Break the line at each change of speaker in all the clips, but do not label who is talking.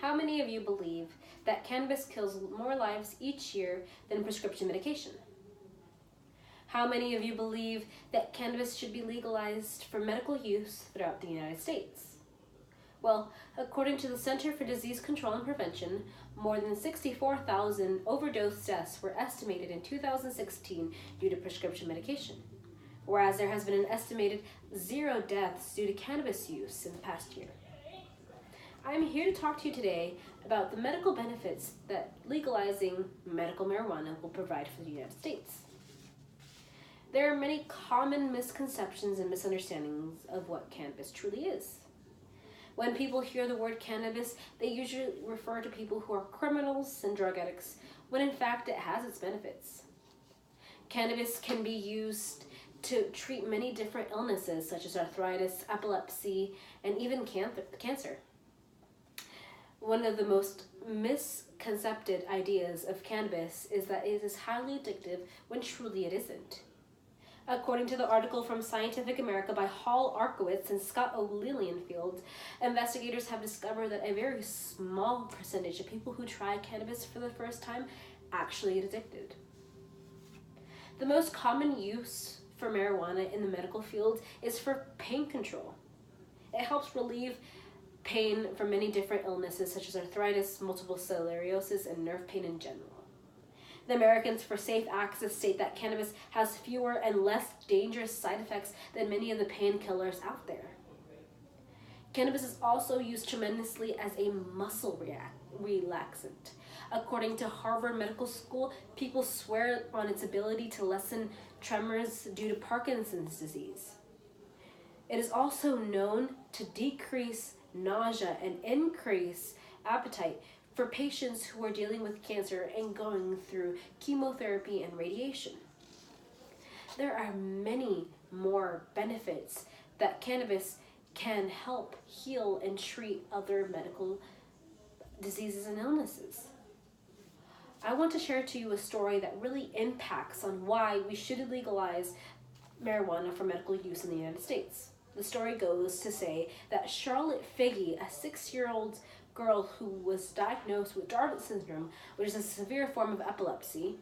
How many of you believe that cannabis kills more lives each year than prescription medication? How many of you believe that cannabis should be legalized for medical use throughout the United States? Well, according to the Center for Disease Control and Prevention, more than 64,000 overdose deaths were estimated in 2016 due to prescription medication, whereas there has been an estimated 0 deaths due to cannabis use in the past year. I'm here to talk to you today about the medical benefits that legalizing medical marijuana will provide for the United States. There are many common misconceptions and misunderstandings of what cannabis truly is. When people hear the word cannabis, they usually refer to people who are criminals and drug addicts, when in fact it has its benefits. Cannabis can be used to treat many different illnesses such as arthritis, epilepsy, and even cancer. One of the most misconcepted ideas of cannabis is that it is highly addictive when truly it isn't. According to the article from Scientific America by Hall Arkowitz and Scott O. Lilienfeld, investigators have discovered that a very small percentage of people who try cannabis for the first time actually get addicted. The most common use for marijuana in the medical field is for pain control. It helps relieve pain from many different illnesses such as arthritis, multiple sclerosis, and nerve pain in general. The Americans for Safe Access state that cannabis has fewer and less dangerous side effects than many of the painkillers out there. Cannabis is also used tremendously as a muscle relaxant. According to Harvard Medical School, people swear on its ability to lessen tremors due to Parkinson's disease. It is also known to decrease nausea and increase appetite for patients who are dealing with cancer and going through chemotherapy and radiation. There are many more benefits that cannabis can help heal and treat other medical diseases and illnesses. I want to share to you a story that really impacts on why we should legalize marijuana for medical use in the United States. The story goes to say that Charlotte Figge, a 6-year-old girl who was diagnosed with Dravet syndrome, which is a severe form of epilepsy,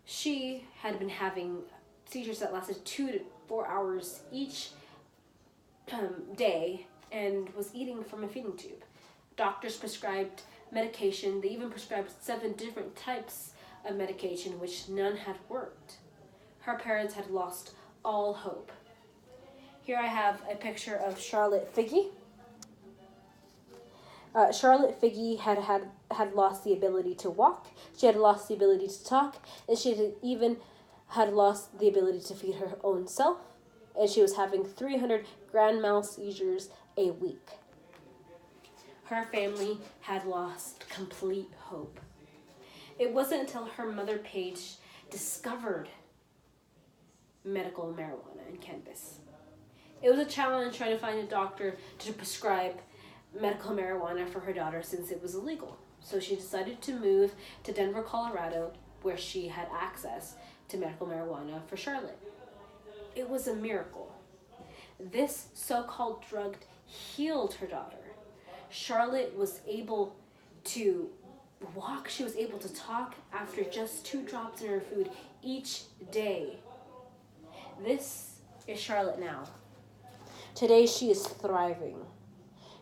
she had been having seizures that lasted 2 to 4 hours each day and was eating from a feeding tube. Doctors prescribed medication. They even prescribed 7 different types of medication, which none had worked. Her parents had lost all hope. Here I have a picture of Charlotte Figge. Charlotte Figge had lost the ability to walk, she had lost the ability to talk, and she had lost the ability to feed her own self, and she was having 300 grand mal seizures a week. Her family had lost complete hope. It wasn't until her mother, Paige, discovered medical marijuana and cannabis. It was a challenge trying to find a doctor to prescribe medical marijuana for her daughter since it was illegal. So she decided to move to Denver, Colorado, where she had access to medical marijuana for Charlotte. It was a miracle. This so-called drug healed her daughter. Charlotte was able to walk. She was able to talk after just 2 drops in her food each day. This is Charlotte now. Today she is thriving.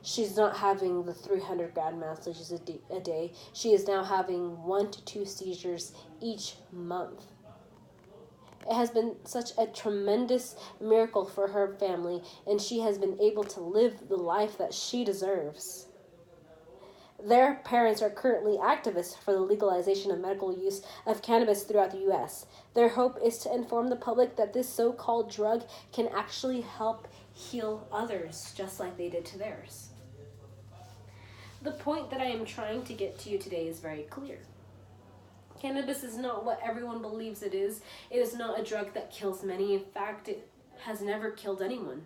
She's not having the 300 grand mal seizures a day. She is now having 1 to 2 seizures each month. It has been such a tremendous miracle for her family, and she has been able to live the life that she deserves. Their parents are currently activists for the legalization of medical use of cannabis throughout the U.S. Their hope is to inform the public that this so-called drug can actually help heal others, just like they did to theirs. The point that I am trying to get to you today is very clear. Cannabis is not what everyone believes it is. It is not a drug that kills many. In fact, it has never killed anyone.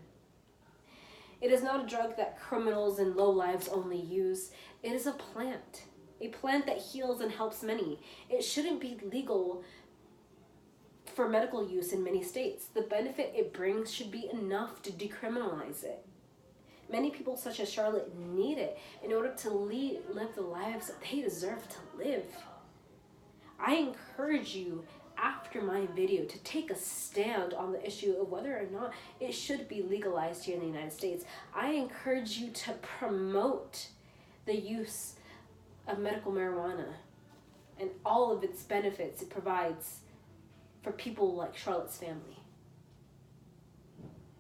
It is not a drug that criminals and lowlives only use. It is a plant that heals and helps many. It shouldn't be legal for medical use in many states. The benefit it brings should be enough to decriminalize it. Many people, such as Charlotte, need it in order to live the lives that they deserve to live. I encourage you, after my video, to take a stand on the issue of whether or not it should be legalized here in the United States. I encourage you to promote the use of medical marijuana and all of its benefits it provides for people like Charlotte's family.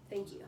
Thank you.